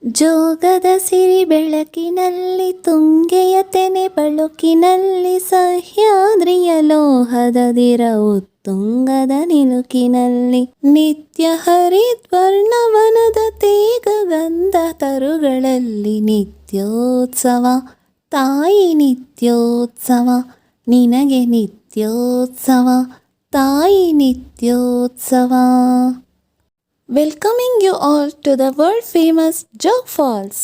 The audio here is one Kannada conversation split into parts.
ಜೋಗದ ಸಿರಿ ಬೆಳಕಿನಲ್ಲಿ ತುಂಗೆಯ ತೆನೆ ಬಳುಕಿನಲ್ಲಿ ಸಹ್ಯಾದ್ರಿಯ ಲೋಹದದಿರ ಉತ್ತುಂಗದ ನಿಲುಕಿನಲ್ಲಿ ನಿತ್ಯ ಹರಿದ್ವರ್ಣವನದ ತೇಗ ಗಂಧ ತರುಗಳಲ್ಲಿ ನಿತ್ಯೋತ್ಸವ ತಾಯಿ ನಿತ್ಯೋತ್ಸವ ನಿನಗೆ ನಿತ್ಯೋತ್ಸವ ತಾಯಿ ನಿತ್ಯೋತ್ಸವ. Welcoming you all to the world famous Jog falls.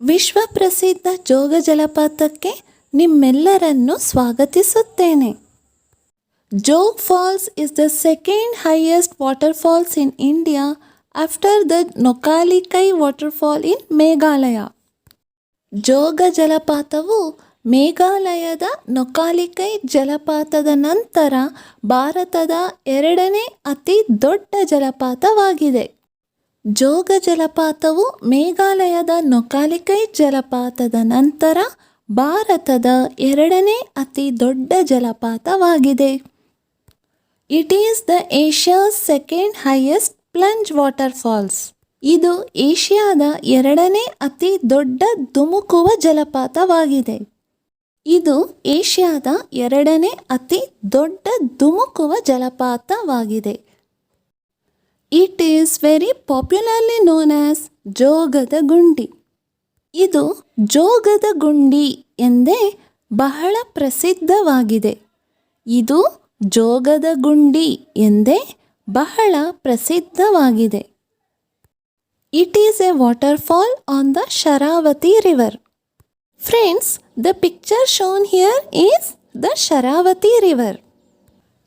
ವಿಶ್ವ ಪ್ರಸಿದ್ಧ ಜೋಗ ಜಲಪಾತಕ್ಕೆ ನಿಮ್ಮೆಲ್ಲರನ್ನು ಸ್ವಾಗತಿಸುತ್ತೇನೆ. Jog falls is the second highest waterfalls in India after the Nohkalikai waterfall in Meghalaya. Joga ಜಲಪಾತವು ಮೇಘಾಲಯದ ನೊಕಾಲಿಕೈ ಜಲಪಾತದ ನಂತರ ಭಾರತದ ಎರಡನೇ ಅತಿ ದೊಡ್ಡ ಜಲಪಾತವಾಗಿದೆ. ಜೋಗ ಜಲಪಾತವು ಮೇಘಾಲಯದ ನೊಕಾಲಿಕೈ ಜಲಪಾತದ ನಂತರ ಭಾರತದ ಎರಡನೇ ಅತಿ ದೊಡ್ಡ ಜಲಪಾತವಾಗಿದೆ. It is the Asia's second highest plunge waterfalls. ಇದು ಏಷ್ಯಾದ ಎರಡನೇ ಅತಿ ದೊಡ್ಡ ಧುಮುಕುವ ಜಲಪಾತವಾಗಿದೆ. ಇದು ಏಷ್ಯಾದ ಎರಡನೇ ಅತಿ ದೊಡ್ಡ ಧುಮುಕುವ ಜಲಪಾತವಾಗಿದೆ. It is very popularly known as Jogada Gundi. ಇದು ಜೋಗದ ಗುಂಡಿ ಎಂದೇ ಬಹಳ ಪ್ರಸಿದ್ಧವಾಗಿದೆ. ಇದು ಜೋಗದ ಗುಂಡಿ ಎಂದೇ ಬಹಳ ಪ್ರಸಿದ್ಧವಾಗಿದೆ. It is a waterfall on the Sharavathi river. Friends, the picture shown here is the Sharavati river.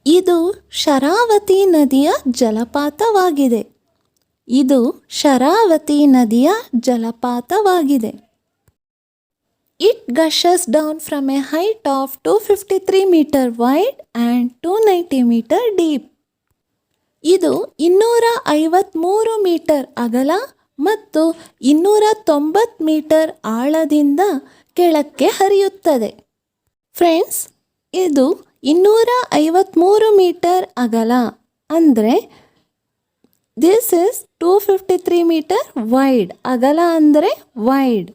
ಇದು ಶರಾವತಿ ನದಿಯ ಜಲಪಾತವಾಗಿದೆ. ಇದು ಶರಾವತಿ ನದಿಯ ಜಲಪಾತವಾಗಿದೆ. It gushes down from a height of 253 meter wide and 290 meter deep. ಇದು 253 ಮೀಟರ್ ಅಗಲ ಮತ್ತು 290 ಮೀಟರ್ ಆಳದಿಂದ ಕೆಳಕ್ಕೆ ಹರಿಯುತ್ತದೆ. ಫ್ರೆಂಡ್ಸ್, ಇದು 253 ಮೀಟರ್ ಅಗಲ ಅಂದರೆ ದಿಸ್ ಇಸ್ 253 ಮೀಟರ್ ವೈಡ್. ಅಗಲ ಅಂದರೆ ವೈಡ್.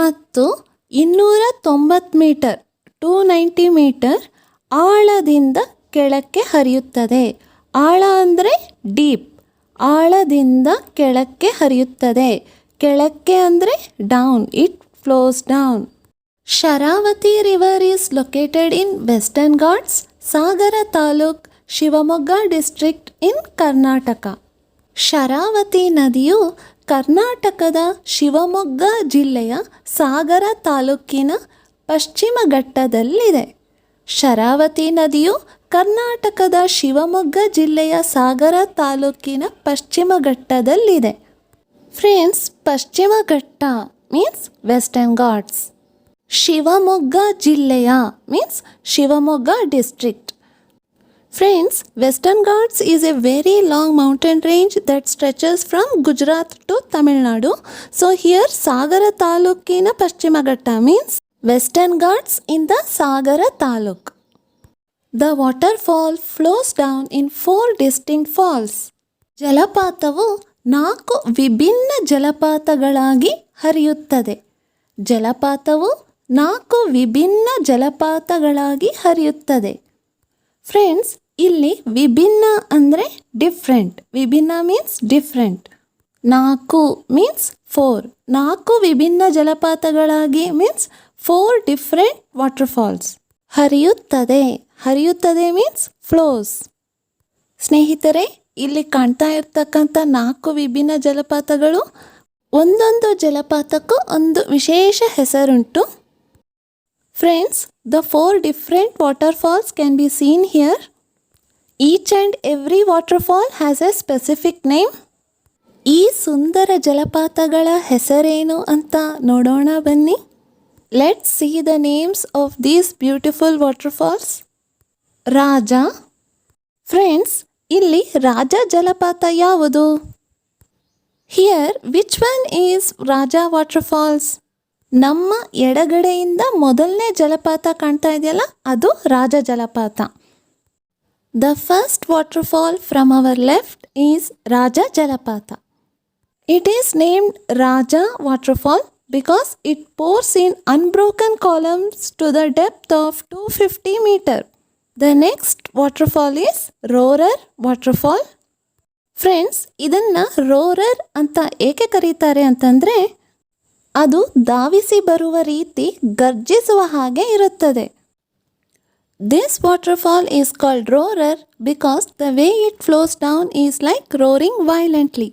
ಮತ್ತು 290 ಮೀಟರ್ 290 ಮೀಟರ್ ಆಳದಿಂದ ಕೆಳಕ್ಕೆ ಹರಿಯುತ್ತದೆ. ಆಳ ಅಂದರೆ ಡೀಪ್. ಆಳದಿಂದ ಕೆಳಕ್ಕೆ ಹರಿಯುತ್ತದೆ. ಕೆಳಕ್ಕೆ ಅಂದರೆ down. It flows down. Sharavathi river is located in western Ghats, Sagara taluk, Shivamogga district in Karnataka. Sharavathi ನದಿಯು ಕರ್ನಾಟಕದ ಶಿವಮೊಗ್ಗ ಜಿಲ್ಲೆಯ ಸಾಗರ ತಾಲೂಕಿನ ಪಶ್ಚಿಮ ಘಟ್ಟದಲ್ಲಿದೆ. ಶರಾವತಿ ನದಿಯು ಕರ್ನಾಟಕದ ಶಿವಮೊಗ್ಗ ಜಿಲ್ಲೆಯ ಸಾಗರ ತಾಲೂಕಿನ ಪಶ್ಚಿಮ ಘಟ್ಟದಲ್ಲಿದೆ. ಫ್ರೆಂಡ್ಸ್, ಪಶ್ಚಿಮ ಘಟ್ಟ ಮೀನ್ಸ್ ವೆಸ್ಟರ್ನ್ ಘಾಟ್ಸ್. ಶಿವಮೊಗ್ಗ ಜಿಲ್ಲೆಯ means Shivamogga district. Friends, Western Ghats is a very long mountain range that stretches from Gujarat to Tamil Nadu. So here Sagara Talukina Paschima Ghatta means Western Ghats in the Sagara Taluk. The waterfall flows down in 4 distinct falls. ಜಲಪಾತವು 4 ವಿಭಿನ್ನ ಜಲಪಾತಗಳಾಗಿ ಹರಿಯುತ್ತದೆ. ಜಲಪಾತವು 4 ವಿಭಿನ್ನ ಜಲಪಾತಗಳಾಗಿ ಹರಿಯುತ್ತದೆ. ಫ್ರೆಂಡ್ಸ್, ಇಲ್ಲಿ ವಿಭಿನ್ನ ಅಂದರೆ ಡಿಫ್ರೆಂಟ್. ವಿಭಿನ್ನ ಮೀನ್ಸ್ ಡಿಫ್ರೆಂಟ್. 4 ಮೀನ್ಸ್ 4. 4 ವಿಭಿನ್ನ ಜಲಪಾತಗಳಾಗಿ ಮೀನ್ಸ್ 4 ಡಿಫ್ರೆಂಟ್ ವಾಟರ್ಫಾಲ್ಸ್. ಹರಿಯುತ್ತದೆ. ಹರಿಯುತ್ತದೆ ಮೀನ್ಸ್ ಫ್ಲೋಸ್. ಸ್ನೇಹಿತರೆ, ಇಲ್ಲಿ ಕಾಣ್ತಾ ಇರ್ತಕ್ಕಂಥ 4 ವಿಭಿನ್ನ ಜಲಪಾತಗಳು ಒಂದೊಂದು ಜಲಪಾತಕ್ಕೂ ಒಂದು ವಿಶೇಷ ಹೆಸರುಂಟು. Friends, the 4 different waterfalls can be seen here. Each and every waterfall has a specific name. ಈ ಸುಂದರ ಜಲಪಾತಗಳ ಹೆಸರೇನು ಅಂತ ನೋಡೋಣ ಬನ್ನಿ. Let's see the names of these beautiful waterfalls. Raja. Friends, ಇಲ್ಲಿ ರಾಜ ಜಲಪಾತ ಯಾವುದು? Here, which one is Raja waterfalls? ನಮ್ಮ ಎಡಗಡೆಯಿಂದ ಮೊದಲನೇ ಜಲಪಾತ ಕಾಣ್ತಾ ಇದೆಯಲ್ಲ, ಅದು ರಾಜ ಜಲಪಾತ. The first waterfall from our left is Raja ಜಲಪಾತ. It is named Raja waterfall because it pours in unbroken columns to the depth of 250 meter. The next waterfall is Roarer waterfall. Friends, ಇದನ್ನು ರೋರರ್ ಅಂತ ಏಕೆ ಕರೀತಾರೆ ಅಂತಂದರೆ ಅದು ಧಾವಿಸಿ ಬರುವ ರೀತಿ ಗರ್ಜಿಸುವ ಹಾಗೆ ಇರುತ್ತದೆ. This waterfall is called Roarer because the way it flows down is like roaring violently.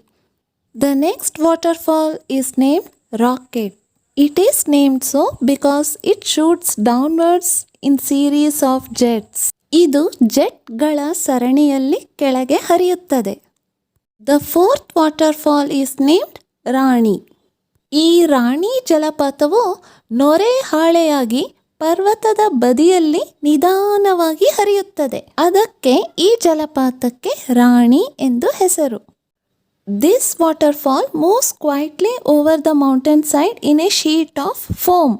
The next waterfall is named Rocket. It is named so because it shoots downwards in series of jets. ಇದು ಜೆಟ್ಗಳ ಸರಣಿಯಲ್ಲಿ ಕೆಳಗೆ ಹರಿಯುತ್ತದೆ. The fourth waterfall is named ರಾಣಿ. ಈ ರಾಣಿ ಜಲಪಾತವು ನೊರೆ ಹಾಳೆಯಾಗಿ ಪರ್ವತದ ಬದಿಯಲ್ಲಿ ನಿಧಾನವಾಗಿ ಹರಿಯುತ್ತದೆ. ಅದಕ್ಕೆ ಈ ಜಲಪಾತಕ್ಕೆ ರಾಣಿ ಎಂದು ಹೆಸರು. This waterfall moves quietly over the mountainside in a sheet of foam,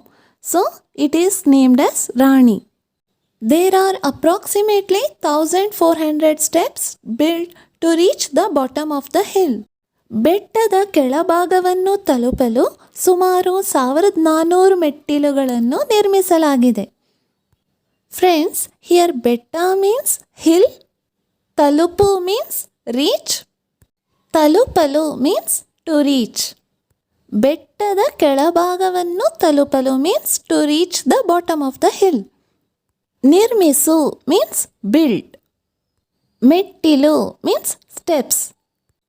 so it is named as Rani. There are approximately 1400 steps built to reach the bottom of the hill. ಬೆಟ್ಟದ ಕೆಳಭಾಗವನ್ನು ತಲುಪಲು ಸುಮಾರು 1400 ಮೆಟ್ಟಿಲುಗಳನ್ನು ನಿರ್ಮಿಸಲಾಗಿದೆ. ಫ್ರೆಂಡ್ಸ್, ಹಿಯರ್ ಬೆಟ್ಟ ಮೀನ್ಸ್ ಹಿಲ್, ತಲುಪು ಮೀನ್ಸ್ ರೀಚ್, ತಲುಪಲು ಮೀನ್ಸ್ ಟು ರೀಚ್. ಬೆಟ್ಟದ ಕೆಳಭಾಗವನ್ನು ತಲುಪಲು means to reach the bottom of the hill. ನಿರ್ಮಿಸು ಮೀನ್ಸ್ ಬಿಲ್ಡ್. ಮೆಟ್ಟಿಲು ಮೀನ್ಸ್ ಸ್ಟೆಪ್ಸ್.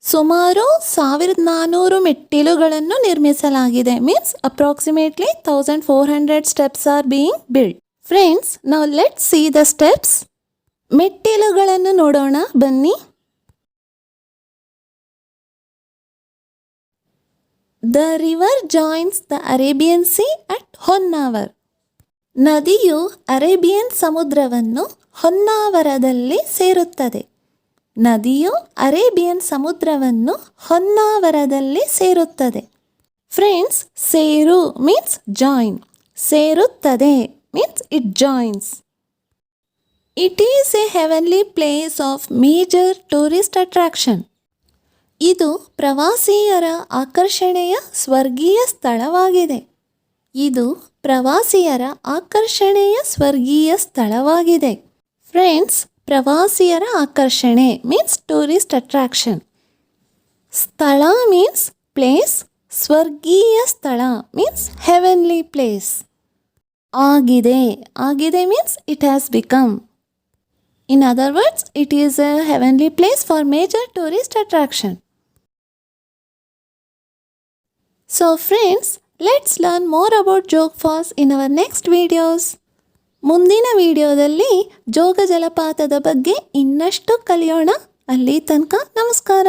ಸುಮಾರು 1400 ಮೆಟ್ಟಿಲುಗಳನ್ನು ನಿರ್ಮಿಸಲಾಗಿದೆ means approximately 1400 steps are being build. Friends, now let's see the steps. ಮೆಟ್ಟಿಲುಗಳನ್ನು ನೋಡೋಣ ಬನ್ನಿ. The river joins the Arabian Sea at Honnavar. ನದಿಯು ಅರೇಬಿಯನ್ ಸಮುದ್ರವನ್ನು ಹೊನ್ನಾವರದಲ್ಲಿ ಸೇರುತ್ತದೆ. ನದಿಯು ಅರೇಬಿಯನ್ ಸಮುದ್ರವನ್ನು ಹೊನ್ನಾವರದಲ್ಲಿ ಸೇರುತ್ತದೆ. ಫ್ರೆಂಡ್ಸ್, ಸೇರು ಮೀನ್ಸ್ ಜಾಯಿನ್. ಸೇರುತ್ತದೆ means it joins. It is A heavenly place of major tourist attraction. ಇದು ಪ್ರವಾಸಿಯರ ಆಕರ್ಷಣೆಯ ಸ್ವರ್ಗೀಯ ಸ್ಥಳವಾಗಿದೆ. ಇದು ಪ್ರವಾಸಿಯರ ಆಕರ್ಷಣೆಯ ಸ್ವರ್ಗೀಯ ಸ್ಥಳವಾಗಿದೆ. ಫ್ರೆಂಡ್ಸ್, ಪ್ರವಾಸಿಯರ ಆಕರ್ಷಣೆ ಮೀನ್ಸ್ ಟೂರಿಸ್ಟ್ ಅಟ್ರಾಕ್ಷನ್. ಸ್ಥಳ ಮೀನ್ಸ್ ಪ್ಲೇಸ್. ಸ್ವರ್ಗೀಯ ಸ್ಥಳ ಮೀನ್ಸ್ ಹೆವೆನ್ಲಿ ಪ್ಲೇಸ್. ಆಗಿದೆ. ಆಗಿದೆ means it has become. In other words, it is A heavenly place for major tourist attraction. So friends, let's learn more about Jog Falls in our next videos. ಮುಂದಿನ ವಿಡಿಯೋದಲ್ಲಿ ಜೋಗ ಜಲಪಾತದ ಬಗ್ಗೆ ಇನ್ನಷ್ಟು ಕಲಿಯೋಣ. ಅಲ್ಲಿ ತನಕ ನಮಸ್ಕಾರ.